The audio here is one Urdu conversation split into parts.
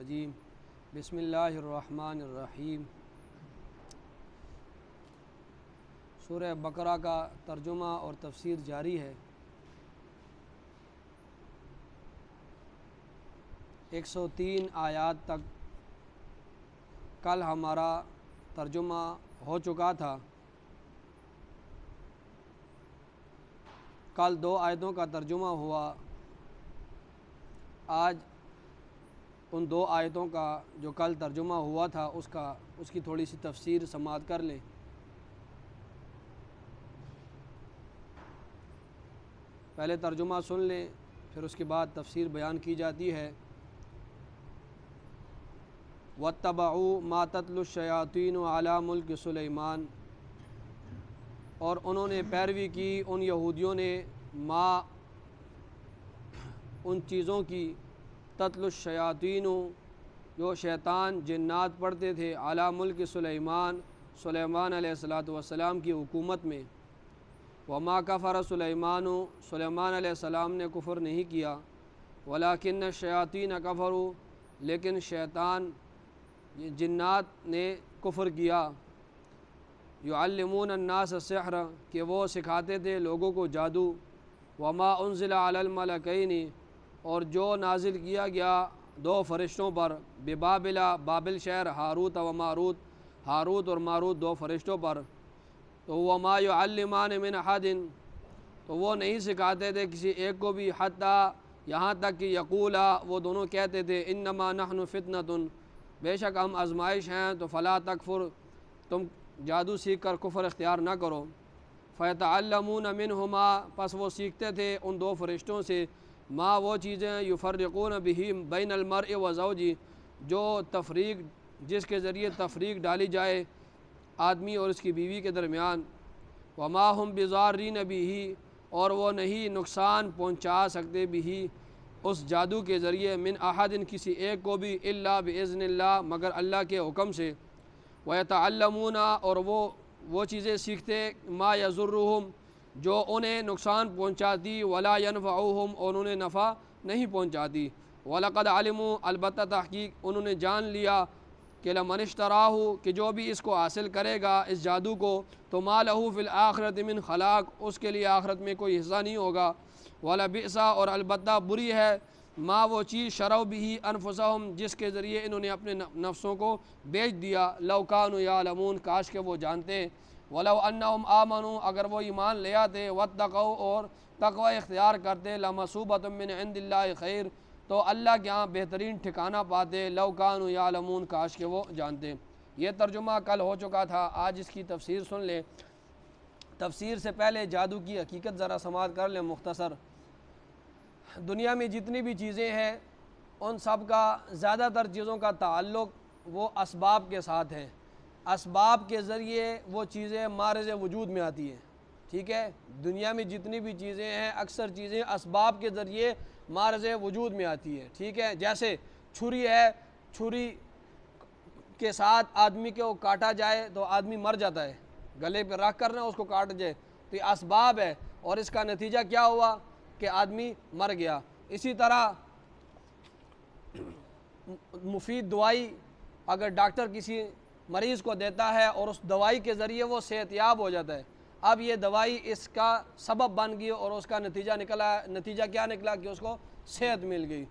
الرجیم بسم اللہ الرحمن الرحیم۔ سورہ بقرہ کا ترجمہ اور تفسیر جاری ہے۔ 103 آیات تک کل ہمارا ترجمہ ہو چکا تھا۔ کل 2 آیتوں کا ترجمہ ہوا۔ آج ان 2 آیتوں کا جو کل ترجمہ ہوا تھا اس کی تھوڑی سی تفسیر سماعت کر لیں۔ پہلے ترجمہ سن لیں، پھر اس کے بعد تفسیر بیان کی جاتی ہے۔ وَاتَّبَعُوا مَا تَتْلُو الشَّيَاطِينُ عَلَى مُلْكِ سُلَيْمَانَ، اور انہوں نے پیروی کی ان یہودیوں نے ان چیزوں کی تتلو الشیاطین جو شیطان جنات پڑھتے تھے علی ملک سلیمان علیہ السلام کی حکومت میں۔ وما کفر سلیمان علیہ السلام نے کفر نہیں کیا، ولکن الشیاطین کفروا، لیکن شیطان جنات نے کفر کیا۔ یعلمون الناس السحر، کہ وہ سکھاتے تھے لوگوں کو جادو۔ وما انزل علی الملکین، اور جو نازل کیا گیا 2 فرشتوں پر، ببابل، بابل شہر، ہاروت و ماروت، ہاروت اور ماروت 2 فرشتوں پر۔ تو وما یعلمان من احد، تو وہ نہیں سکھاتے تھے کسی ایک کو بھی، حتیٰ یہاں تک کہ یقولا، وہ دونوں کہتے تھے، انما نحن فتنۃ، بے شک ہم آزمائش ہیں، تو فلا تکفر، تم جادو سیکھ کر کفر اختیار نہ کرو۔ فیتعلمون منہما، پس وہ سیکھتے تھے ان 2 فرشتوں سے، ما وہ چیزیں یفرقون بہ بین المرء و زوجہ، جو جس کے ذریعے تفریق ڈالی جائے آدمی اور اس کی بیوی کے درمیان۔ وما ہم بضارین بہ، اور وہ نہیں نقصان پہنچا سکتے بہ، اس جادو کے ذریعے، من احد، کسی ایک کو بھی، الا باذن اللہ، مگر اللہ کے حکم سے۔ ویتعلمون، اور وہ چیزیں سیکھتے، ما یضرہم، جو انہیں نقصان پہنچاتی، ولا ینفعہم، اور انہیں نفع نہیں پہنچاتی۔ وَلَقَدْ عَلِمُوا، البتہ تحقیق انہوں نے جان لیا، کہ لمن اشتراہ، کہ جو بھی اس کو حاصل کرے گا اس جادو کو، تو ما لہ فی الآخرۃ من خلاق، اس کے لیے آخرت میں کوئی حصہ نہیں ہوگا۔ وَلَبِئْسَ، اور البتہ بری ہے، ما وہ چیز شروا بہ انفسہم، جس کے ذریعے انہوں نے اپنے نفسوں کو بیچ دیا، لو کانوا یعلمون، کاش کہ وہ جانتے۔ ولو انہم آمنوا، اگر وہ ایمان لے آتے، واتقوا، اور تقوی اختیار کرتے، لمثوبۃ من عند اللہ خیر، تو اللہ کے ہاں بہترین ٹھکانہ پاتے، لو کانوا یعلمون، کاش کہ وہ جانتے۔ یہ ترجمہ کل ہو چکا تھا، آج اس کی تفسیر سن لیں۔ تفسیر سے پہلے جادو کی حقیقت ذرا سماعت کر لیں مختصر۔ دنیا میں جتنی بھی چیزیں ہیں ان سب کا زیادہ تر چیزوں کا تعلق وہ اسباب کے ساتھ ہے۔ اسباب کے ذریعے وہ چیزیں مارز وجود میں آتی ہیں، ٹھیک ہے۔ دنیا میں جتنی بھی چیزیں ہیں اکثر چیزیں اسباب کے ذریعے مارز وجود میں آتی ہے، ٹھیک ہے۔ جیسے چھری ہے، چھری کے ساتھ آدمی کو کاٹا جائے تو آدمی مر جاتا ہے، گلے پہ رکھ کر نہ اس کو کاٹ جائے، تو یہ اسباب ہے، اور اس کا نتیجہ کیا ہوا کہ آدمی مر گیا۔ اسی طرح مفید دوائی اگر ڈاکٹر کسی مریض کو دیتا ہے اور اس دوائی کے ذریعے وہ صحت یاب ہو جاتا ہے، اب یہ دوائی اس کا سبب بن گئی اور اس کا نتیجہ کیا نکلا کہ اس کو صحت مل گئی۔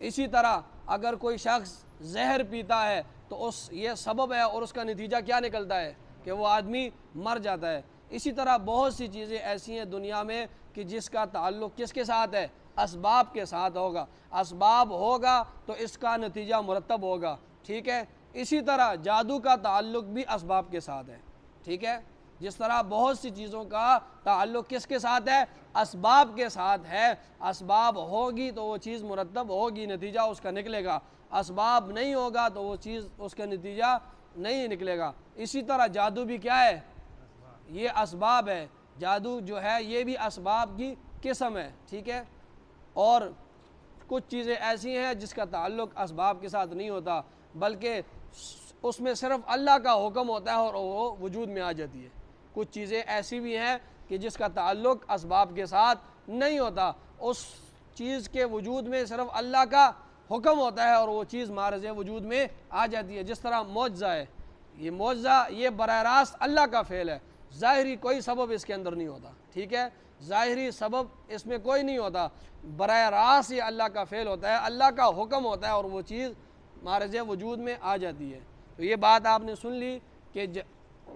اسی طرح اگر کوئی شخص زہر پیتا ہے تو یہ سبب ہے اور اس کا نتیجہ کیا نکلتا ہے کہ وہ آدمی مر جاتا ہے۔ اسی طرح بہت سی چیزیں ایسی ہیں دنیا میں کہ جس کا تعلق کس کے ساتھ ہے؟ اسباب کے ساتھ ہوگا۔ اسباب ہوگا تو اس کا نتیجہ مرتب ہوگا، ٹھیک ہے۔ اسی طرح جادو کا تعلق بھی اسباب کے ساتھ ہے، ٹھیک ہے۔ جس طرح بہت سی چیزوں کا تعلق کس کے ساتھ ہے؟ اسباب کے ساتھ ہے۔ اسباب ہوگی تو وہ چیز مرتب ہوگی، نتیجہ اس کا نکلے گا۔ اسباب نہیں ہوگا تو وہ چیز اس کا نتیجہ نہیں نکلے گا۔ اسی طرح جادو بھی کیا ہے؟ یہ اسباب ہے۔ جادو جو ہے یہ بھی اسباب کی قسم ہے، ٹھیک ہے۔ اور کچھ چیزیں ایسی ہیں جس کا تعلق اسباب کے ساتھ نہیں ہوتا، بلکہ اس میں صرف اللہ کا حکم ہوتا ہے اور وہ وجود میں آ جاتی ہے۔ کچھ چیزیں ایسی بھی ہیں کہ جس کا تعلق اسباب کے ساتھ نہیں ہوتا، اس چیز کے وجود میں صرف اللہ کا حکم ہوتا ہے اور وہ چیز معرض وجود میں آ جاتی ہے. جس طرح معجزہ ہے، یہ معجزہ یہ براہ راست اللہ کا فعل ہے، ظاہری کوئی سبب اس کے اندر نہیں ہوتا. ٹھیک ہے، ظاہری سبب اس میں کوئی نہیں ہوتا، براہ راست یہ اللہ کا فعل ہوتا ہے، اللہ کا حکم ہوتا ہے اور وہ چیز معرض وجود میں آ جاتی ہے. تو یہ بات آپ نے سن لی کہ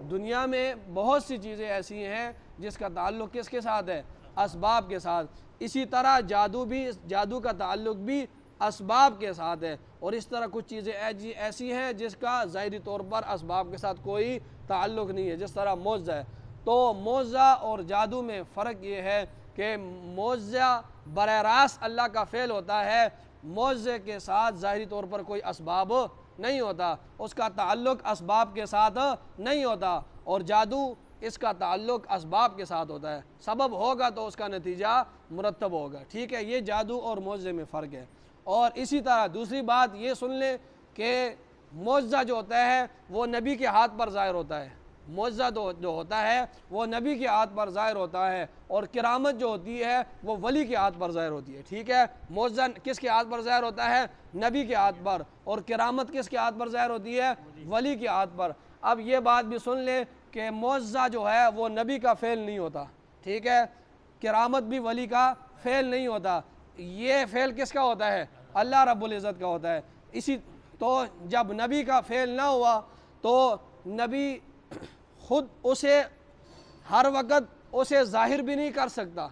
دنیا میں بہت سی چیزیں ایسی ہیں جس کا تعلق کس کے ساتھ ہے؟ اسباب کے ساتھ. اسی طرح جادو کا تعلق بھی اسباب کے ساتھ ہے، اور اس طرح کچھ چیزیں ایسی ہیں جس کا ظاہری طور پر اسباب کے ساتھ کوئی تعلق نہیں ہے، جس طرح معجزہ ہے. تو معجزہ اور جادو میں فرق یہ ہے کہ معجزہ براہ راست اللہ کا فعل ہوتا ہے، معجزے کے ساتھ ظاہری طور پر کوئی اسباب نہیں ہوتا، اس کا تعلق اسباب کے ساتھ نہیں ہوتا. اور جادو اس کا تعلق اسباب کے ساتھ ہوتا ہے، سبب ہوگا تو اس کا نتیجہ مرتب ہوگا. ٹھیک ہے، یہ جادو اور معجزے میں فرق ہے. اور اسی طرح دوسری بات یہ سن لیں کہ معجزہ جو ہوتا ہے وہ نبی کے ہاتھ پر ظاہر ہوتا ہے. معجزہ جو ہوتا ہے وہ نبی کے ہاتھ پر ظاہر ہوتا ہے، اور کرامت جو ہوتی ہے وہ ولی کے ہاتھ پر ظاہر ہوتی ہے. ٹھیک ہے، معجزہ کس کے ہاتھ پر ظاہر ہوتا ہے؟ نبی کے ہاتھ پر. اور کرامت کس کے ہاتھ پر ظاہر ہوتی ہے؟ ولی کے ہاتھ پر. اب یہ بات بھی سن لیں کہ معجزہ جو ہے وہ نبی کا فعل نہیں ہوتا. ٹھیک ہے، کرامت بھی ولی کا فعل نہیں ہوتا. یہ فعل کس کا ہوتا ہے؟ اللہ رب العزت کا ہوتا ہے. تو جب نبی کا فعل نہ ہوا تو نبی خود اسے ہر وقت اسے ظاہر بھی نہیں کر سکتا.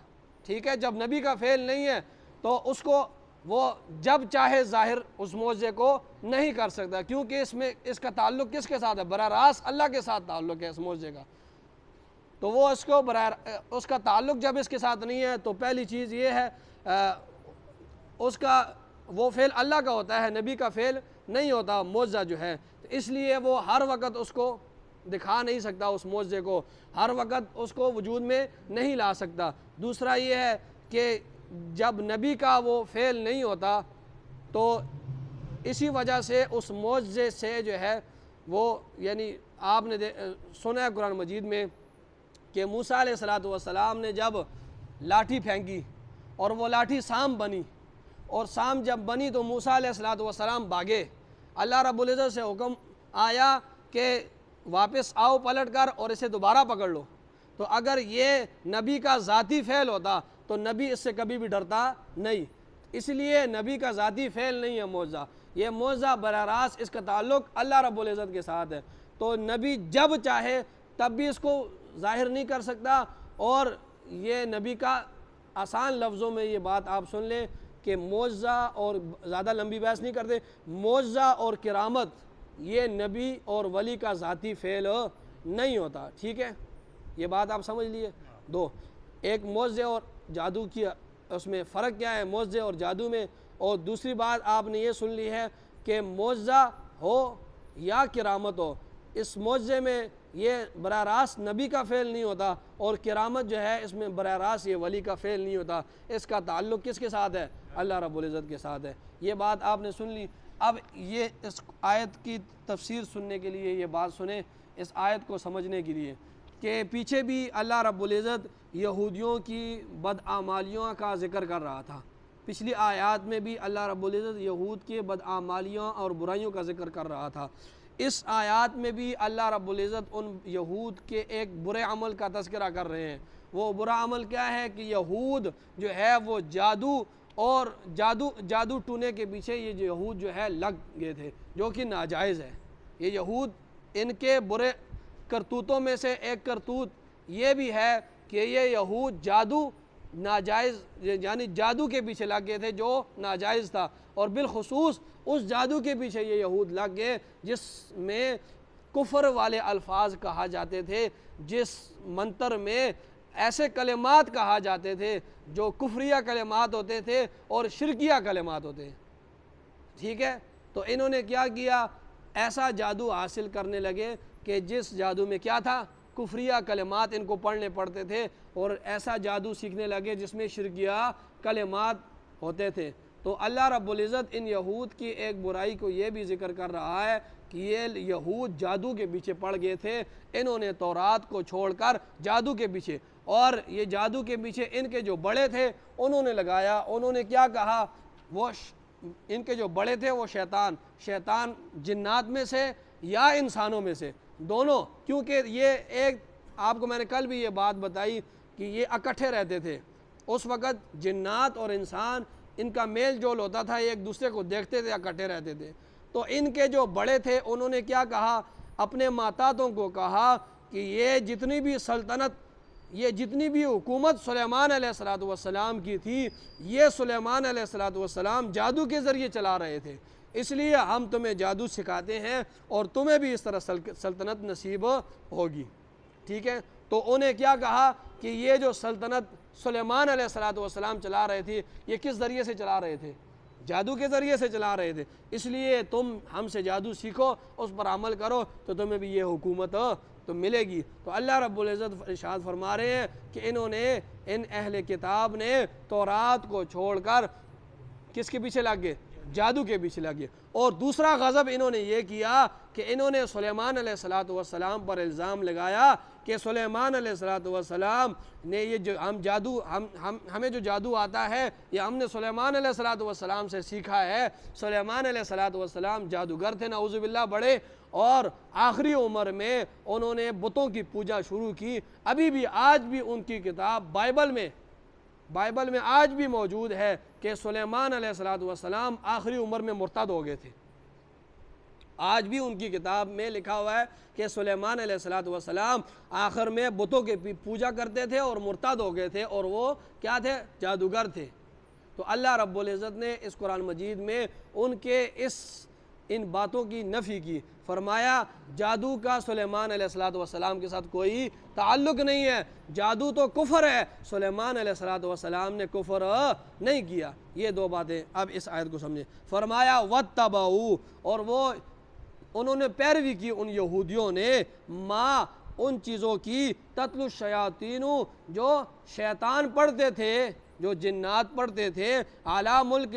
ٹھیک ہے، جب نبی کا فعل نہیں ہے تو اس کو وہ جب چاہے ظاہر اس معجزے کو نہیں کر سکتا، کیونکہ اس کا تعلق کس کے ساتھ ہے؟ براہ راست اللہ کے ساتھ تعلق ہے اس معجزے کا. تو وہ اس کا تعلق جب اس کے ساتھ نہیں ہے تو پہلی چیز یہ ہے اس کا وہ فعل اللہ کا ہوتا ہے، نبی کا فعل نہیں ہوتا معجزہ جو ہے. اس لیے وہ ہر وقت اس کو دکھا نہیں سکتا، اس معجزے کو ہر وقت اس کو وجود میں نہیں لا سکتا. دوسرا یہ ہے کہ جب نبی کا وہ فعل نہیں ہوتا تو اسی وجہ سے اس معجزے سے جو ہے وہ یعنی آپ نے سنا ہے قرآن مجید میں کہ موسیٰ علیہ السلام نے جب لاٹھی پھینکی اور وہ لاٹھی سام بنی، اور سام جب بنی تو موسیٰ علیہ السلام بھاگے. اللہ رب العزت سے حکم آیا کہ واپس آؤ پلٹ کر اور اسے دوبارہ پکڑ لو. تو اگر یہ نبی کا ذاتی فعل ہوتا تو نبی اس سے کبھی بھی ڈرتا نہیں. اس لیے نبی کا ذاتی فعل نہیں ہے معجزہ، یہ معجزہ براہ راست اس کا تعلق اللہ رب العزت کے ساتھ ہے. تو نبی جب چاہے تب بھی اس کو ظاہر نہیں کر سکتا. اور یہ نبی کا آسان لفظوں میں یہ بات آپ سن لیں کہ معجزہ، اور زیادہ لمبی بحث نہیں کرتے، معجزہ اور کرامت یہ نبی اور ولی کا ذاتی فعل نہیں ہوتا. ٹھیک ہے، یہ بات آپ سمجھ لیے. دو، ایک معجزے اور جادو کی اس میں فرق کیا ہے معجزے اور جادو میں. اور دوسری بات آپ نے یہ سن لی ہے کہ معجزہ ہو یا کرامت ہو، اس معجزے میں یہ براہ راست نبی کا فعل نہیں ہوتا، اور کرامت جو ہے اس میں براہ راست یہ ولی کا فعل نہیں ہوتا. اس کا تعلق کس کے ساتھ ہے؟ اللہ رب العزت کے ساتھ ہے. یہ بات آپ نے سن لی. اب یہ اس آیت کی تفسیر سننے کے لیے یہ بات سنیں، اس آیت کو سمجھنے کے لیے کہ پیچھے بھی اللہ رب العزت یہودیوں کی بدعمالیوں کا ذکر کر رہا تھا. پچھلی آیات میں بھی اللہ رب العزت یہود کے بدعمالیوں اور برائیوں کا ذکر کر رہا تھا. اس آیات میں بھی اللہ رب العزت ان یہود کے ایک برے عمل کا تذکرہ کر رہے ہیں. وہ برا عمل کیا ہے کہ یہود جو ہے وہ جادو ٹونے کے پیچھے یہ یہود جو ہے لگ گئے تھے، جو کہ ناجائز ہے. یہ یہود ان کے برے کرتوتوں میں سے ایک کرتوت یہ بھی ہے کہ یہ یہود جادو ناجائز یعنی جادو کے پیچھے لگ گئے تھے جو ناجائز تھا. اور بالخصوص اس جادو کے پیچھے یہ یہود لگ گئے جس میں کفر والے الفاظ کہا جاتے تھے، جس منتر میں ایسے کلمات کہا جاتے تھے جو کفریہ کلمات ہوتے تھے اور شرکیہ کلمات ہوتے ہیں. ٹھیک ہے، تو انہوں نے کیا کیا؟ ایسا جادو حاصل کرنے لگے کہ جس جادو میں کیا تھا؟ کفریہ کلمات ان کو پڑھنے پڑتے تھے، اور ایسا جادو سیکھنے لگے جس میں شرکیہ کلمات ہوتے تھے. تو اللہ رب العزت ان یہود کی ایک برائی کو یہ بھی ذکر کر رہا ہے کہ یہ یہود جادو کے پیچھے پڑ گئے تھے. انہوں نے تورات کو چھوڑ کر جادو کے پیچھے، اور یہ جادو کے پیچھے ان کے جو بڑے تھے انہوں نے لگایا. انہوں نے کیا کہا؟ وہ ان کے جو بڑے تھے وہ شیطان جنات میں سے یا انسانوں میں سے، دونوں، کیونکہ یہ ایک آپ کو میں نے کل بھی یہ بات بتائی کہ یہ اکٹھے رہتے تھے اس وقت، جنات اور انسان ان کا میل جول ہوتا تھا، ایک دوسرے کو دیکھتے تھے، اکٹھے رہتے تھے۔ تو ان کے جو بڑے تھے انہوں نے کیا کہا، اپنے ماتاتوں کو کہا کہ یہ جتنی بھی سلطنت، یہ جتنی بھی حکومت سلیمان علیہ السلام کی تھی، یہ سلیمان علیہ السلام جادو کے ذریعے چلا رہے تھے، اس لیے ہم تمہیں جادو سکھاتے ہیں اور تمہیں بھی اس طرح سلطنت نصیب ہوگی، ٹھیک ہے۔ تو انہیں کیا کہا کہ یہ جو سلطنت سلیمان علیہ السلام چلا رہے تھے، یہ کس ذریعے سے چلا رہے تھے؟ جادو کے ذریعے سے چلا رہے تھے، اس لیے تم ہم سے جادو سیکھو، اس پر عمل کرو تو تمہیں بھی یہ حکومت تو ملے گی۔ تو اللہ رب العزت ارشاد فرما رہے ہیں کہ انہوں نے، ان اہل کتاب نے تورات کو چھوڑ کر کس کے پیچھے لگ گئے؟ جادو کے پیچھے لگ گئے۔ اور دوسرا غضب انہوں نے یہ کیا کہ انہوں نے سلیمان علیہ السلام پر الزام لگایا کہ سلیمان علیہ السلام نے یہ جو ہمیں جو جادو آتا ہے یہ ہم نے سلیمان علیہ السلام سے سیکھا ہے۔ سلیمان علیہ السلام جادوگر تھے نعوذ باللہ بڑے، اور آخری عمر میں انہوں نے بتوں کی پوجا شروع کی۔ ابھی بھی آج بھی ان کی کتاب بائبل میں آج بھی موجود ہے کہ سلیمان علیہ السلام آخری عمر میں مرتد ہو گئے تھے۔ آج بھی ان کی کتاب میں لکھا ہوا ہے کہ سلیمان علیہ السلام آخر میں بتوں کی پوجا کرتے تھے اور مرتد ہو گئے تھے، اور وہ کیا تھے؟ جادوگر تھے۔ تو اللہ رب العزت نے اس قرآن مجید میں ان کے ان باتوں کی نفی کی، فرمایا جادو کا سلیمان علیہ السلام کے ساتھ کوئی تعلق نہیں ہے، جادو تو کفر ہے، سلیمان علیہ السلام نے کفر نہیں کیا۔ یہ دو باتیں اب اس آیت کو سمجھیں۔ فرمایا وَاتَّبَعُوا، اور وہ انہوں نے پیروی کی، ان یہودیوں نے، ما ان چیزوں کی، تتلو الشیاطین، جو شیطان پڑھتے تھے، جو جنات پڑھتے تھے، علی ملک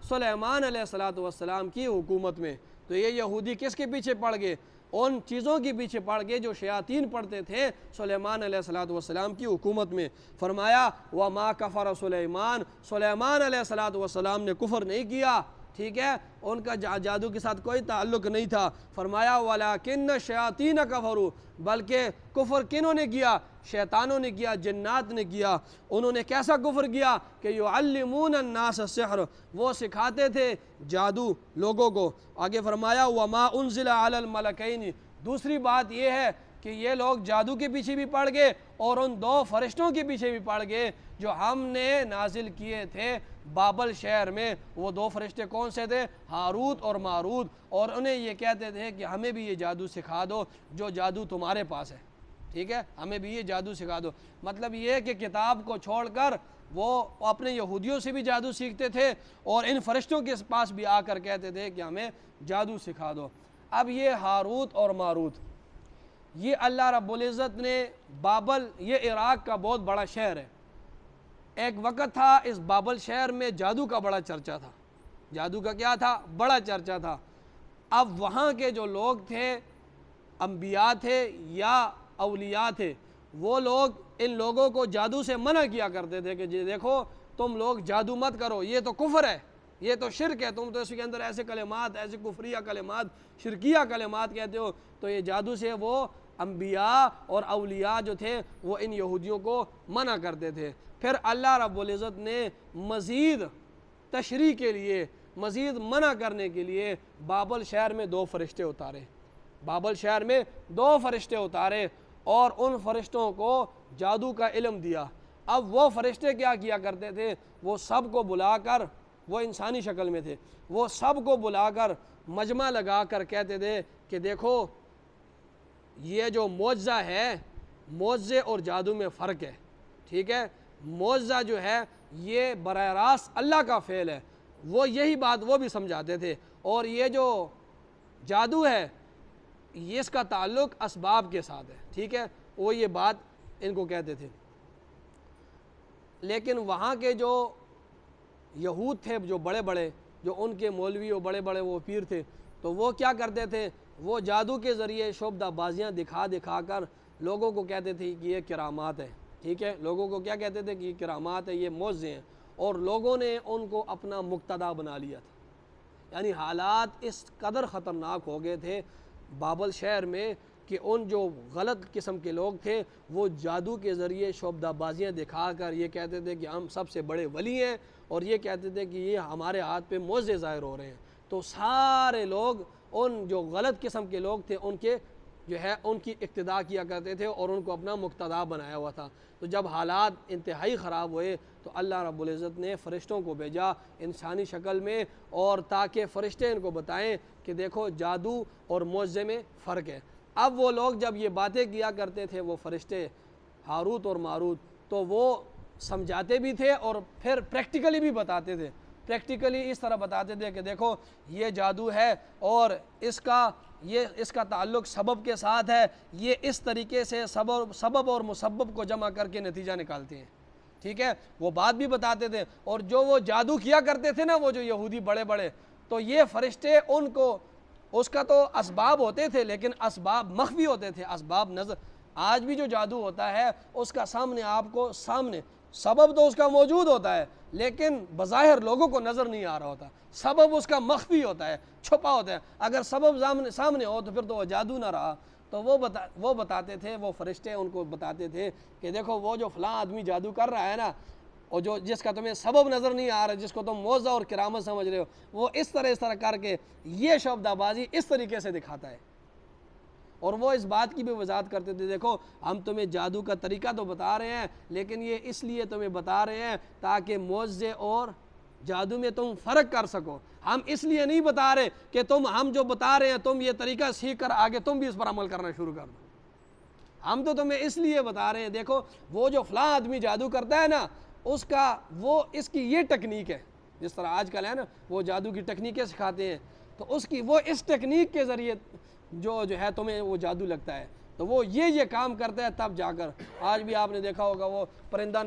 سلیمان علیہ السلام کی حکومت میں۔ تو یہ یہودی کس کے پیچھے پڑ گئے؟ ان چیزوں کے پیچھے پڑ گئے جو شیاطین پڑھتے تھے سلیمان علیہ السلام کی حکومت میں۔ فرمایا وَمَا كَفَرَ سلیمان علیہ السلام نے کفر نہیں کیا، ٹھیک ہے، ان کا جادو کے ساتھ کوئی تعلق نہیں تھا۔ فرمایا وَلَكِنَّ الشَّيَاطِينَ كَفَرُوا، بلکہ کفر کنہوں نے کیا؟ شیطانوں نے کیا، جنات نے کیا۔ انہوں نے کیسا کفر کیا کہ يُعَلِّمُونَ النَّاسَ السِّحْرَ، وہ سکھاتے تھے جادو لوگوں کو۔ آگے فرمایا وَمَا أُنزِلَ عَلَى الْمَلَكَيْنِ، دوسری بات یہ ہے کہ یہ لوگ جادو کے پیچھے بھی پڑ گئے اور ان دو فرشتوں کے پیچھے بھی پڑ گئے جو ہم نے نازل کیے تھے بابل شہر میں۔ وہ دو فرشتے کون سے تھے؟ ہاروت اور ماروت، اور انہیں یہ کہتے تھے کہ ہمیں بھی یہ جادو سکھا دو جو جادو تمہارے پاس ہے، ٹھیک ہے، ہمیں بھی یہ جادو سکھا دو۔ مطلب یہ کہ کتاب کو چھوڑ کر وہ اپنے یہودیوں سے بھی جادو سیکھتے تھے اور ان فرشتوں کے پاس بھی آ کر کہتے تھے کہ ہمیں جادو سکھا دو۔ اب یہ ہاروت اور ماروت، یہ اللہ رب العزت نے بابل، یہ عراق کا بہت بڑا شہر ہے۔ ایک وقت تھا اس بابل شہر میں جادو کا بڑا چرچا تھا۔ جادو کا کیا تھا؟ بڑا چرچا تھا۔ اب وہاں کے جو لوگ تھے، انبیاء تھے یا اولیاء تھے، وہ لوگ ان لوگوں کو جادو سے منع کیا کرتے تھے کہ دیکھو تم لوگ جادو مت کرو، یہ تو کفر ہے، یہ تو شرک ہے، تم تو اس کے اندر ایسے کلمات، ایسے کفریہ کلمات، شرکیہ کلمات کہتے ہو۔ تو یہ جادو سے وہ انبیاء اور اولیاء جو تھے وہ ان یہودیوں کو منع کرتے تھے۔ پھر اللہ رب العزت نے مزید تشریح کے لیے، مزید منع کرنے کے لیے بابل شہر میں دو فرشتے اتارے، بابل شہر میں دو فرشتے اتارے اور ان فرشتوں کو جادو کا علم دیا۔ اب وہ فرشتے کیا کیا کرتے تھے؟ وہ سب کو بلا کر، وہ انسانی شکل میں تھے، وہ سب کو بلا کر مجمع لگا کر کہتے تھے کہ دیکھو یہ جو معجزہ ہے، معجزے اور جادو میں فرق ہے، ٹھیک ہے، معجزہ جو ہے یہ براہ راست اللہ کا فعل ہے، وہ یہی بات وہ بھی سمجھاتے تھے، اور یہ جو جادو ہے یہ اس کا تعلق اسباب کے ساتھ ہے، ٹھیک ہے، وہ یہ بات ان کو کہتے تھے۔ لیکن وہاں کے جو یہود تھے، جو بڑے بڑے، جو ان کے مولوی اور بڑے بڑے وہ پیر تھے، تو وہ کیا کرتے تھے؟ وہ جادو کے ذریعے شعبدہ بازیاں دکھا دکھا کر لوگوں کو کہتے تھے کہ یہ کرامات ہے، ٹھیک ہے، لوگوں کو کیا کہتے تھے کہ یہ کرامات ہے، یہ معجزے ہیں، اور لوگوں نے ان کو اپنا مقتدا بنا لیا تھا۔ یعنی حالات اس قدر خطرناک ہو گئے تھے بابل شہر میں کہ ان جو غلط قسم کے لوگ تھے وہ جادو کے ذریعے شعبدہ بازیاں دکھا کر یہ کہتے تھے کہ ہم سب سے بڑے ولی ہیں، اور یہ کہتے تھے کہ یہ ہمارے ہاتھ پہ معجزے ظاہر ہو رہے ہیں۔ تو سارے لوگ ان جو غلط قسم کے لوگ تھے ان کے جو ہے ان کی اقتداء کیا کرتے تھے اور ان کو اپنا مقتدا بنایا ہوا تھا۔ تو جب حالات انتہائی خراب ہوئے تو اللہ رب العزت نے فرشتوں کو بھیجا انسانی شکل میں، اور تاکہ فرشتے ان کو بتائیں کہ دیکھو جادو اور معجزے میں فرق ہے۔ اب وہ لوگ جب یہ باتیں کیا کرتے تھے وہ فرشتے ہاروت اور ماروت، تو وہ سمجھاتے بھی تھے اور پھر پریکٹیکلی بھی بتاتے تھے۔ پریکٹیکلی اس طرح بتاتے تھے کہ دیکھو یہ جادو ہے اور اس کا تعلق سبب کے ساتھ ہے، یہ اس طریقے سے سبب اور مسبب کو جمع کر کے نتیجہ نکالتے ہیں، ٹھیک ہے، وہ بات بھی بتاتے تھے۔ اور جو وہ جادو کیا کرتے تھے نا وہ جو یہودی بڑے بڑے، تو یہ فرشتے ان کو اس کا تو اسباب ہوتے تھے لیکن اسباب مخفی ہوتے تھے، اسباب نظر۔ آج بھی جو جادو ہوتا ہے اس کا سامنے آپ کو سامنے سبب تو اس کا موجود ہوتا ہے لیکن بظاہر لوگوں کو نظر نہیں آ رہا ہوتا، سبب اس کا مخفی ہوتا ہے، چھپا ہوتا ہے۔ اگر سبب سامنے ہو تو پھر تو وہ جادو نہ رہا۔ تو وہ بتاتے تھے، وہ فرشتے ان کو بتاتے تھے کہ دیکھو وہ جو فلاں آدمی جادو کر رہا ہے نا، اور جس کا تمہیں سبب نظر نہیں آ رہا، جس کو تم معجزہ اور کرامت سمجھ رہے ہو، وہ اس طرح کر کے یہ شعبدہ بازی اس طریقے سے دکھاتا ہے۔ اور وہ اس بات کی بھی وضاحت کرتے تھے دیکھو ہم تمہیں جادو کا طریقہ تو بتا رہے ہیں لیکن یہ اس لیے تمہیں بتا رہے ہیں تاکہ معجزے اور جادو میں تم فرق کر سکو۔ ہم اس لیے نہیں بتا رہے کہ ہم جو بتا رہے ہیں تم یہ طریقہ سیکھ کر آگے تم بھی اس پر عمل کرنا شروع کر دو۔ ہم تو تمہیں اس لیے بتا رہے ہیں دیکھو وہ جو فلاں آدمی جادو کرتا ہے نا اس کی یہ ٹیکنیک ہے، جس طرح آج کل ہے نا وہ جادو کی ٹیکنیکیں سکھاتے ہیں، تو وہ اس ٹیکنیک کے ذریعے جو ہے تمہیں وہ جادو لگتا ہے، تو وہ یہ کام کرتا ہے تب جا کر۔ آج بھی آپ نے دیکھا ہوگا وہ پرندہ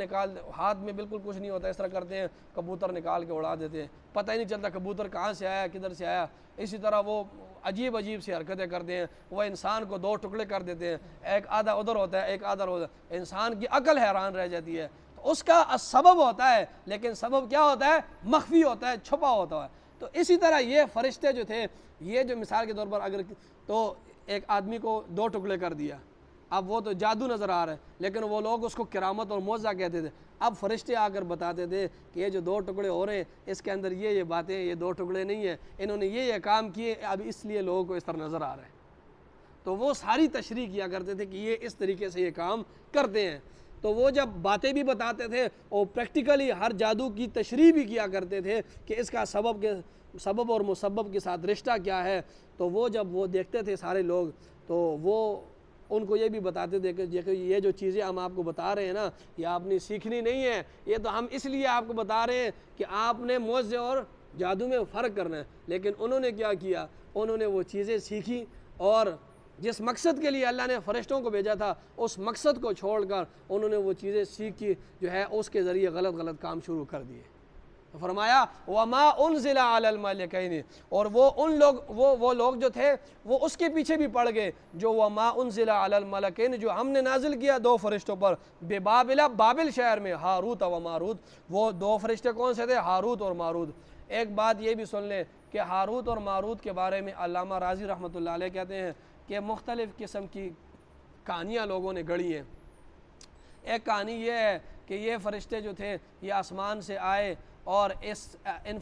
ہاتھ میں بالکل کچھ نہیں ہوتا، اس طرح کرتے ہیں، کبوتر نکال کے اڑا دیتے ہیں، پتہ ہی نہیں چلتا کبوتر کہاں سے آیا کدھر سے آیا۔ اسی طرح وہ عجیب سی حرکتیں کرتے ہیں، وہ انسان کو دو ٹکڑے کر دیتے ہیں، ایک آدھا ادھر ہوتا ہے ایک آدھا ادھر، انسان کی عقل حیران رہ جاتی ہے۔ تو اس کا سبب ہوتا ہے لیکن سبب کیا ہوتا ہے؟ مخفی ہوتا ہے، چھپا ہوتا ہے۔ تو اسی طرح یہ فرشتے جو تھے، یہ جو مثال کے طور پر اگر تو ایک آدمی کو دو ٹکڑے کر دیا، اب وہ تو جادو نظر آ رہا ہے لیکن وہ لوگ اس کو کرامت اور معجزہ کہتے تھے۔ اب فرشتے آ کر بتاتے تھے کہ یہ جو دو ٹکڑے ہو رہے ہیں اس کے اندر یہ باتیں، یہ دو ٹکڑے نہیں ہیں، انہوں نے یہ کام کیے، اب اس لیے لوگوں کو اس طرح نظر آ رہا ہے۔ تو وہ ساری تشریح کیا کرتے تھے کہ یہ اس طریقے سے یہ کام کرتے ہیں۔ تو وہ جب باتیں بھی بتاتے تھے اور پریکٹیکلی ہر جادو کی تشریح بھی کیا کرتے تھے کہ اس کا سبب اور مسبب کے ساتھ رشتہ کیا ہے، تو وہ جب وہ دیکھتے تھے سارے لوگ تو وہ ان کو یہ بھی بتاتے تھے کہ یہ جو چیزیں ہم آپ کو بتا رہے ہیں نا یہ آپ نے سیکھنی نہیں ہے، یہ تو ہم اس لیے آپ کو بتا رہے ہیں کہ آپ نے معجزے اور جادو میں فرق کرنا ہے۔ لیکن انہوں نے کیا کیا؟ انہوں نے وہ چیزیں سیکھی اور جس مقصد کے لیے اللہ نے فرشتوں کو بھیجا تھا اس مقصد کو چھوڑ کر انہوں نے وہ چیزیں سیکھی جو ہے اس کے ذریعے غلط کام شروع کر دیے۔ تو فرمایا وَمَا أُنزِلَ عَلَى الْمَلَكَيْنِ، اور وہ لوگ جو تھے وہ اس کے پیچھے بھی پڑ گئے جو وَمَا أُنزِلَ عَلَى الْمَلَكَيْنِ، جو ہم نے نازل کیا دو فرشتوں پر ببابل، بابل شہر میں، ہاروت و ماروت۔ وہ دو فرشتے کون سے تھے؟ ہاروت اور ماروت۔ ایک بات یہ بھی سن لیں کہ ہاروت اور ماروت کے بارے میں علامہ رازی رحمۃ اللہ علیہ کہتے ہیں کہ مختلف قسم کی کہانیاں لوگوں نے گڑھی ہیں۔ ایک کہانی یہ ہے کہ یہ فرشتے جو تھے یہ آسمان سے آئے اور ان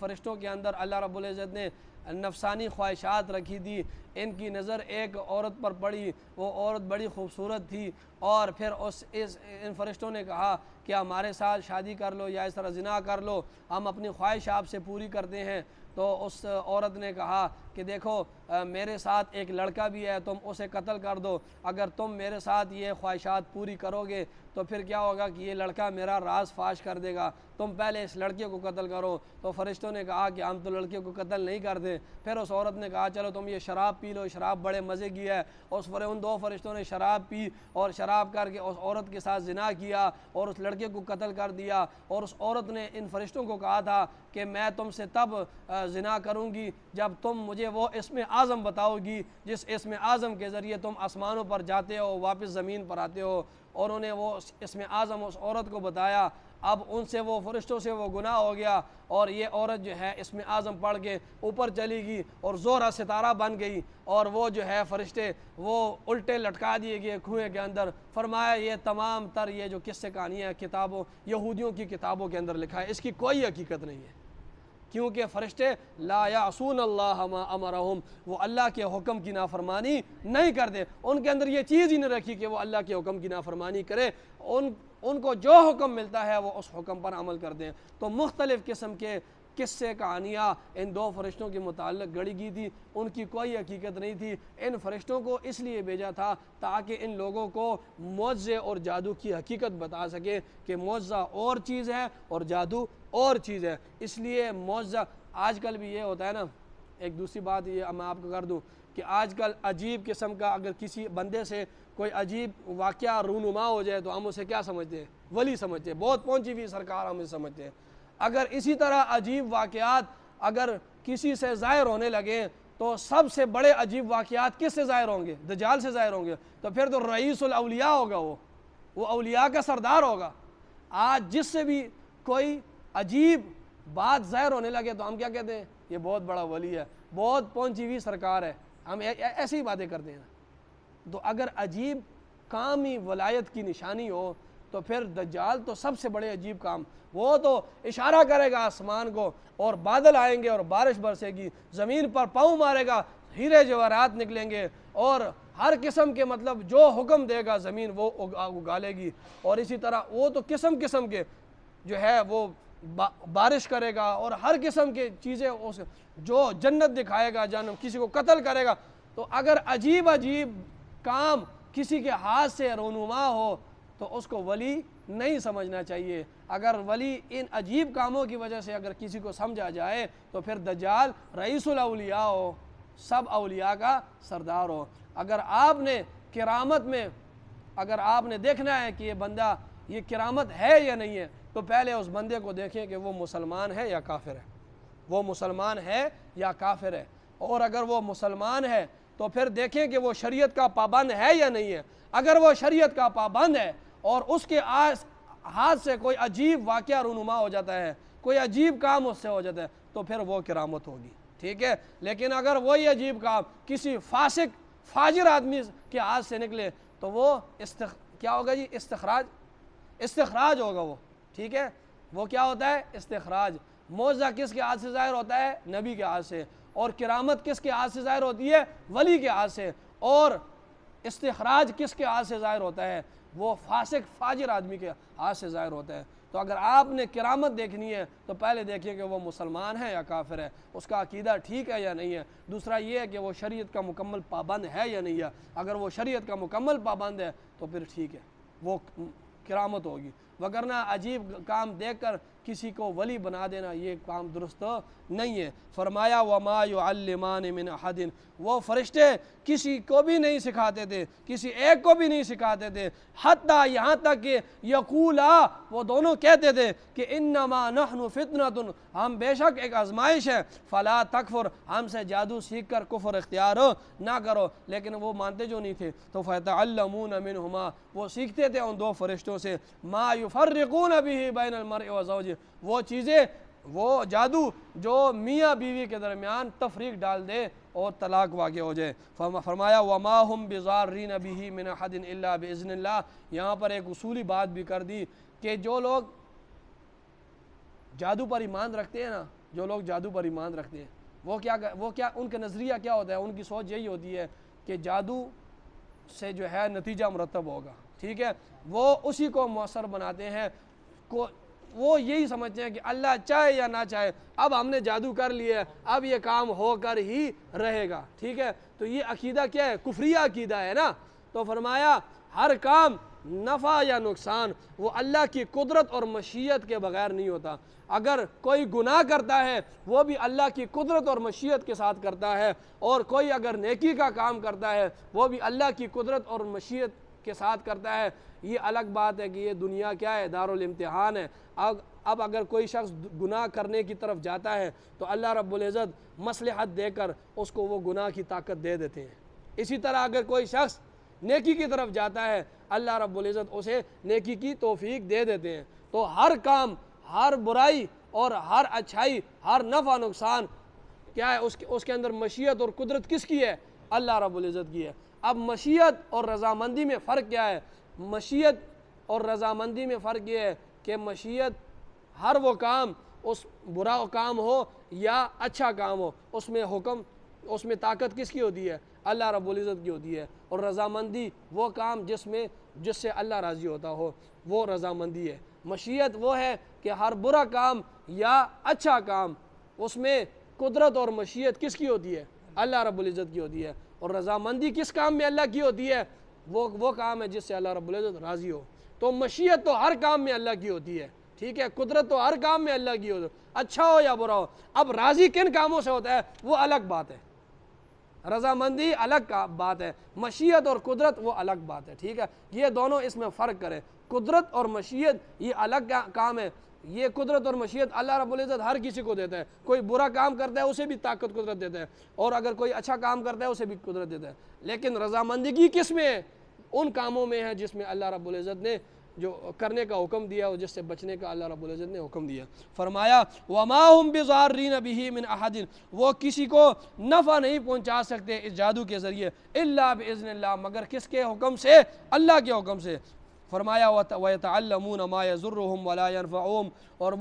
فرشتوں کے اندر اللہ رب العزت نے نفسانی خواہشات رکھی تھی۔ ان کی نظر ایک عورت پر پڑی، وہ عورت بڑی خوبصورت تھی، اور پھر ان فرشتوں نے کہا کہ ہمارے ساتھ شادی کر لو یا اس طرح زنا کر لو، ہم اپنی خواہش آپ سے پوری کرتے ہیں۔ تو اس عورت نے کہا کہ دیکھو میرے ساتھ ایک لڑکا بھی ہے، تم اسے قتل کر دو، اگر تم میرے ساتھ یہ خواہشات پوری کرو گے تو پھر کیا ہوگا کہ یہ لڑکا میرا راز فاش کر دے گا، تم پہلے اس لڑکے کو قتل کرو۔ تو فرشتوں نے کہا کہ ہم تو لڑکے کو قتل نہیں کرتے۔ پھر اس عورت نے کہا چلو تم یہ شراب پی لو، شراب بڑے مزے کی ہے۔ ان دو فرشتوں نے شراب پی اور شراب کر کے اس عورت کے ساتھ زنا کیا اور اس لڑکے کو قتل کر دیا۔ اور اس عورت نے ان فرشتوں کو کہا تھا کہ میں تم سے تب زنا کروں گی جب تم مجھے وہ اسم اعظم بتاؤ گی جس اسم اعظم کے ذریعے تم آسمانوں پر جاتے ہو واپس زمین پر آتے ہو۔ اور انہیں وہ اسم اعظم اس عورت کو بتایا۔ اب ان سے وہ فرشتوں سے وہ گناہ ہو گیا اور یہ عورت جو ہے اسم اعظم پڑھ کے اوپر چلی گئی اور زہرہ ستارہ بن گئی اور وہ جو ہے فرشتے وہ الٹے لٹکا دیے گئے کنویں کے اندر۔ فرمایا یہ تمام تر یہ جو قصے کہانیاں کتابوں یہودیوں کی کتابوں کے اندر لکھا ہے، اس کی کوئی حقیقت نہیں ہے، کیونکہ فرشتے لا یعصون اللہ ما امرہم، وہ اللہ کے حکم کی نافرمانی نہیں کرتے، ان کے اندر یہ چیز ہی نہیں رکھی کہ وہ اللہ کے حکم کی نافرمانی کرے، ان کو جو حکم ملتا ہے وہ اس حکم پر عمل کرتے ہیں۔ تو مختلف قسم کے قصے کہانیاں ان دو فرشتوں کے متعلق گڑھی گئی تھی، ان کی کوئی حقیقت نہیں تھی۔ ان فرشتوں کو اس لیے بھیجا تھا تاکہ ان لوگوں کو معجزے اور جادو کی حقیقت بتا سکے کہ معجزہ اور چیز ہے اور جادو اور چیز ہے۔ اس لیے معجزہ آج کل بھی یہ ہوتا ہے نا، ایک دوسری بات یہ میں آپ کو کر دوں کہ آج کل عجیب قسم کا اگر کسی بندے سے کوئی عجیب واقعہ رونما ہو جائے تو ہم اسے کیا سمجھتے ہیں؟ ولی سمجھتے ہیں، بہت پہنچی ہوئی سرکار ہم اسے سمجھتے ہیں۔ اگر اسی طرح عجیب واقعات اگر کسی سے ظاہر ہونے لگے تو سب سے بڑے عجیب واقعات کس سے ظاہر ہوں گے؟ دجال سے ظاہر ہوں گے، تو پھر تو رئیس الاولیاء ہوگا، وہ اولیاء کا سردار ہوگا۔ آج جس سے بھی کوئی عجیب بات ظاہر ہونے لگے تو ہم کیا کہتے ہیں؟ یہ بہت بڑا ولی ہے، بہت پہنچی ہوئی سرکار ہے، ہم ایسی ہی باتیں کرتے ہیں۔ تو اگر عجیب کام ہی ولایت کی نشانی ہو تو پھر دجال تو سب سے بڑے عجیب کام، وہ تو اشارہ کرے گا آسمان کو اور بادل آئیں گے اور بارش برسے گی، زمین پر پاؤں مارے گا، ہیرے جواہرات نکلیں گے، اور ہر قسم کے مطلب جو حکم دے گا زمین وہ اگالے گی، اور اسی طرح وہ تو قسم قسم کے جو ہے وہ بارش کرے گا اور ہر قسم کے چیزیں جو جنت دکھائے گا، جہنم، کسی کو قتل کرے گا۔ تو اگر عجیب کام کسی کے ہاتھ سے رونما ہو تو اس کو ولی نہیں سمجھنا چاہیے۔ اگر ولی ان عجیب کاموں کی وجہ سے اگر کسی کو سمجھا جائے تو پھر دجال رئیس الاولیاء ہو، سب اولیاء کا سردار ہو۔ اگر آپ نے کرامت میں اگر آپ نے دیکھنا ہے کہ یہ بندہ یہ کرامت ہے یا نہیں ہے تو پہلے اس بندے کو دیکھیں کہ وہ مسلمان ہے یا کافر ہے، وہ مسلمان ہے یا کافر ہے، اور اگر وہ مسلمان ہے تو پھر دیکھیں کہ وہ شریعت کا پابند ہے یا نہیں ہے۔ اگر وہ شریعت کا پابند ہے اور اس کے ہاتھ سے کوئی عجیب واقعہ رونما ہو جاتا ہے، کوئی عجیب کام اس سے ہو جاتا ہے تو پھر وہ کرامت ہوگی، ٹھیک ہے۔ لیکن اگر وہی عجیب کام کسی فاسق فاجر آدمی کے ہاتھ سے نکلے تو وہ کیا ہوگا جی؟ استخراج ہوگا وہ، ٹھیک ہے۔ وہ کیا ہوتا ہے؟ استخراج۔ معجزہ کس کے ہاتھ سے ظاہر ہوتا ہے؟ نبی کے ہاتھ سے، اور کرامت کس کے ہاتھ سے ظاہر ہوتی ہے؟ ولی کے ہاتھ سے، اور استخراج کس کے ہاتھ سے ظاہر ہوتا ہے؟ وہ فاسق فاجر آدمی کے ہاتھ سے ظاہر ہوتا ہے۔ تو اگر آپ نے کرامت دیکھنی ہے تو پہلے دیکھیے کہ وہ مسلمان ہے یا کافر ہے، اس کا عقیدہ ٹھیک ہے یا نہیں ہے۔ دوسرا یہ ہے کہ وہ شریعت کا مکمل پابند ہے یا نہیں ہے۔ اگر وہ شریعت کا مکمل پابند ہے تو پھر ٹھیک ہے، وہ کرامت ہوگی، وگرنہ عجیب کام دیکھ کر کسی کو ولی بنا دینا یہ کام درست نہیں ہے۔ فرمایا وَمَا يُعَلِّمَانِ مِنْ أَحَدٍ، وہ فرشتے کسی کو بھی نہیں سکھاتے تھے، کسی ایک کو بھی نہیں سکھاتے تھے، حتیٰ یہاں تک کہ یقولا، وہ دونوں کہتے تھے کہ انما نحن فتنۃ، ہم بے شک ایک آزمائش ہے، فلا تکفر، ہم سے جادو سیکھ کر کفر اختیار نہ کرو، لیکن وہ مانتے جو نہیں تھے۔ تو فَيَتَعَلَّمُونَ مِنْهُمَا، وہ سیکھتے تھے ان دو فرشتوں سے، مَا يُفَرِّقُونَ بِهِ بَيْنَ الْمَرْءِ وَزَوْجِهِ، وہ چیزیں، وہ جادو جو میاں بیوی کے درمیان تفریق ڈال دے اور طلاق واقع ہو جائے۔ فرمایا وَمَا هُمْ بِضَارِّينَ بِهِ مِنْ أَحَدٍ إِلَّا بِإِذْنِ اللَّهِ، یہاں پر ایک اصولی بات بھی کر دی کہ جو لوگ جادو پر ایمان رکھتے ہیں نا، جو لوگ جادو پر ایمان رکھتے ہیں وہ کیا ان کا نظریہ کیا ہوتا ہے؟ ان کی سوچ یہی ہوتی ہے کہ جادو سے جو ہے نتیجہ مرتب ہوگا، ٹھیک ہے۔ وہ اسی کو مؤثر بناتے ہیں، وہ یہی سمجھتے ہیں کہ اللہ چاہے یا نہ چاہے اب ہم نے جادو کر لیا ہے، اب یہ کام ہو کر ہی رہے گا، ٹھیک ہے۔ تو یہ عقیدہ کیا ہے؟ کفریہ عقیدہ ہے نا۔ تو فرمایا ہر کام نفع یا نقصان وہ اللہ کی قدرت اور مشیت کے بغیر نہیں ہوتا۔ اگر کوئی گناہ کرتا ہے وہ بھی اللہ کی قدرت اور مشیت کے ساتھ کرتا ہے، اور کوئی اگر نیکی کا کام کرتا ہے وہ بھی اللہ کی قدرت اور مشیت کے ساتھ کرتا ہے۔ یہ الگ بات ہے کہ یہ دنیا کیا ہے؟ دارالامتحان ہے۔ اب اگر کوئی شخص گناہ کرنے کی طرف جاتا ہے تو اللہ رب العزت مصلحت دے کر اس کو وہ گناہ کی طاقت دے دیتے ہیں۔ اسی طرح اگر کوئی شخص نیکی کی طرف جاتا ہے اللہ رب العزت اسے نیکی کی توفیق دے دیتے ہیں۔ تو تو ہر کام، ہر برائی اور ہر اچھائی، ہر نفع نقصان کیا ہے، اس کے اندر مشیت اور قدرت کس کی ہے؟ اللہ رب العزت کی ہے۔ اب مشیت اور رضامندی میں فرق کیا ہے؟ مشیت اور رضامندی میں فرق یہ ہے کہ مشیت ہر وہ کام، اس برا کام ہو یا اچھا کام ہو، اس میں حکم، اس میں طاقت کس کی ہوتی ہے؟ اللہ رب العزت کی ہوتی ہے۔ اور رضامندی وہ کام جس سے اللہ راضی ہوتا ہو، وہ رضامندی ہے۔ مشیت وہ ہے کہ ہر برا کام یا اچھا کام، اس میں قدرت اور مشیت کس کی ہوتی ہے؟ اللہ رب العزت کی ہوتی ہے۔ اور رضامندی کس کام میں اللہ کی ہوتی ہے؟ وہ کام ہے جس سے اللہ رب العزت راضی ہو۔ تو مشیت تو ہر کام میں اللہ کی ہوتی ہے، ٹھیک ہے، قدرت تو ہر کام میں اللہ کی ہوتی ہے، اچھا ہو یا برا ہو۔ اب راضی کن کاموں سے ہوتا ہے وہ الگ بات ہے، رضامندی الگ بات ہے، مشیت اور قدرت وہ الگ بات ہے، ٹھیک ہے۔ یہ دونوں اس میں فرق کریں، قدرت اور مشیت یہ الگ کام ہے۔ یہ قدرت اور مشیت اللہ رب العزت ہر کسی کو دیتا ہے، کوئی برا کام کرتا ہے اسے بھی طاقت قدرت دیتا ہے، اور اگر کوئی اچھا کام کرتا ہے اسے بھی قدرت دیتا ہے۔ لیکن رضامندگی کس میں ہے؟ ان کاموں میں ہے جس میں اللہ رب العزت نے جو کرنے کا حکم دیا اور جس سے بچنے کا اللہ رب العزت نے حکم دیا۔ فرمایا وَمَا هُمْ بِضَارِّينَ بِهِ مِنْ أَحَدٍ، وہ کسی کو نفع نہیں پہنچا سکتے اس جادو کے ذریعے، إِلَّا بِإِذْنِ اللَّهِ، مگر کس کے حکم سے؟ اللہ کے حکم سے۔ فرمایا وَيَتَعَلَّمُونَ مَا يَضُرُّهُمْ وَلَا يَنفَعُهُمْ، اور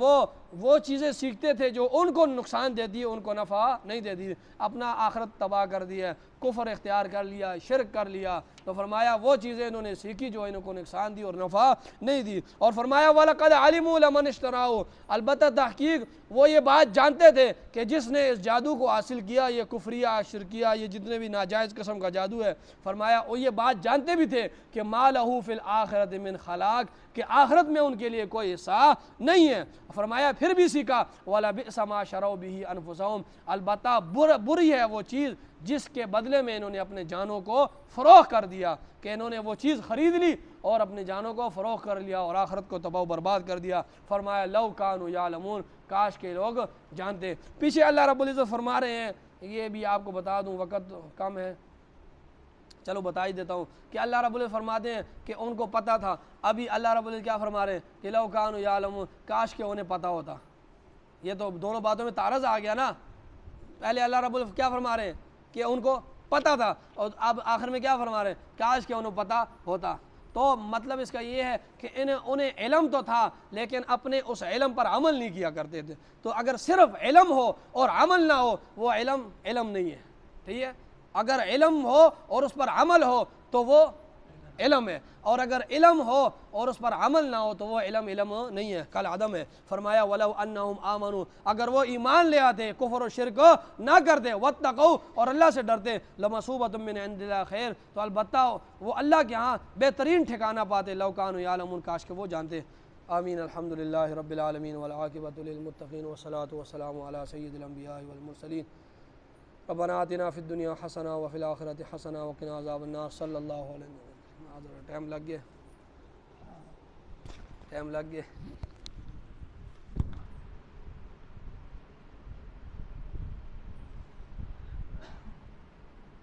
وہ چیزیں سیکھتے تھے جو ان کو نقصان دیتی ہے، ان کو نفع نہیں دیتی، اپنا آخرت تباہ کر دیا، کفر اختیار کر لیا، شرک کر لیا۔ تو فرمایا وہ چیزیں انہوں نے سیکھی جو ان کو نقصان دی اور نفع نہیں دی۔ اور فرمایا وَلَقَدْ عَلِمُوا لَمَنِ اشْتَرَاهُ، البتہ تحقیق وہ یہ بات جانتے تھے کہ جس نے اس جادو کو حاصل کیا، یہ کفریہ، شرکیہ، یہ جتنے بھی ناجائز قسم کا جادو ہے، فرمایا وہ یہ بات جانتے بھی تھے کہ مَا لَهُ فِي الْآخِرَةِ مِنْ خَلَاقٍ، کہ آخرت میں ان کے لیے کوئی حصہ نہیں ہے۔ فرمایا پھر بھی سیکھا وَلَبِئْسَ مَا شَرَوْا بِهِ أَنفُسَهُمْ، البتہ بری ہے وہ چیز جس کے بدلے میں انہوں نے اپنے جانوں کو فروخت کر دیا، کہ انہوں نے وہ چیز خرید لی اور اپنے جانوں کو فروخت کر لیا اور آخرت کو تباہ و برباد کر دیا۔ فرمایا لَوْ كَانُوا يَعْلَمُونَ، کاش کے لوگ جانتے۔ پیچھے اللہ رب العزت فرما رہے ہیں، یہ بھی آپ کو بتا دوں، وقت کم ہے، چلو بتا ہی دیتا ہوں کہ اللہ رب العزت فرماتے ہیں کہ ان کو پتہ تھا۔ ابھی اللہ رب العزت کیا فرما رہے ہیں کہ لَوْ كَانُوا يَعْلَمُونَ، کاش کہ انہیں پتہ ہوتا۔ یہ تو دونوں باتوں میں تعارض آ گیا نا، پہلے اللہ رب العزت کیا فرما رہے ہیں کہ ان کو پتہ تھا، اور اب آخر میں کیا فرما رہے ہیں؟ کاش کہ انہیں پتہ ہوتا۔ تو مطلب اس کا یہ ہے کہ انہیں علم تو تھا لیکن اپنے اس علم پر عمل نہیں کیا کرتے تھے۔ تو اگر صرف علم ہو اور عمل نہ ہو وہ علم نہیں ہے، ٹھیک ہے؟ اگر علم ہو اور اس پر عمل ہو تو وہ علم ہے، اور اگر علم ہو اور اس پر عمل نہ ہو تو وہ علم نہیں ہے، کل عدم ہے۔ فرمایا وَلَوْ أَنَّهُمْ آمَنُوا، اگر وہ ایمان لے آتے، کفر و شرک نہ کرتے، وَاتَّقَوْا، اور اللہ سے ڈرتے، لَمَثُوبَةٌ مِّنْ عِندِ اللَّهِ خَيْرٌ، تو البتہ وہ اللہ کے ہاں بہترین ٹھکانہ پاتے، لَوْ كَانُوا يَعْلَمُونَ، کاش کہ وہ جانتے۔ آمین۔ الحمدللہ رب العالمین والعاقبۃ للمتقین والصلاۃ والسلام علی سید الانبیاء والمرسلین۔ ربنا آتنا فی الدنیا حسنہ وفی الآخرۃ حسنہ وقنا عذاب النار۔ صلی اللہ علیہ وسلم۔ ٹائم لگ گیا۔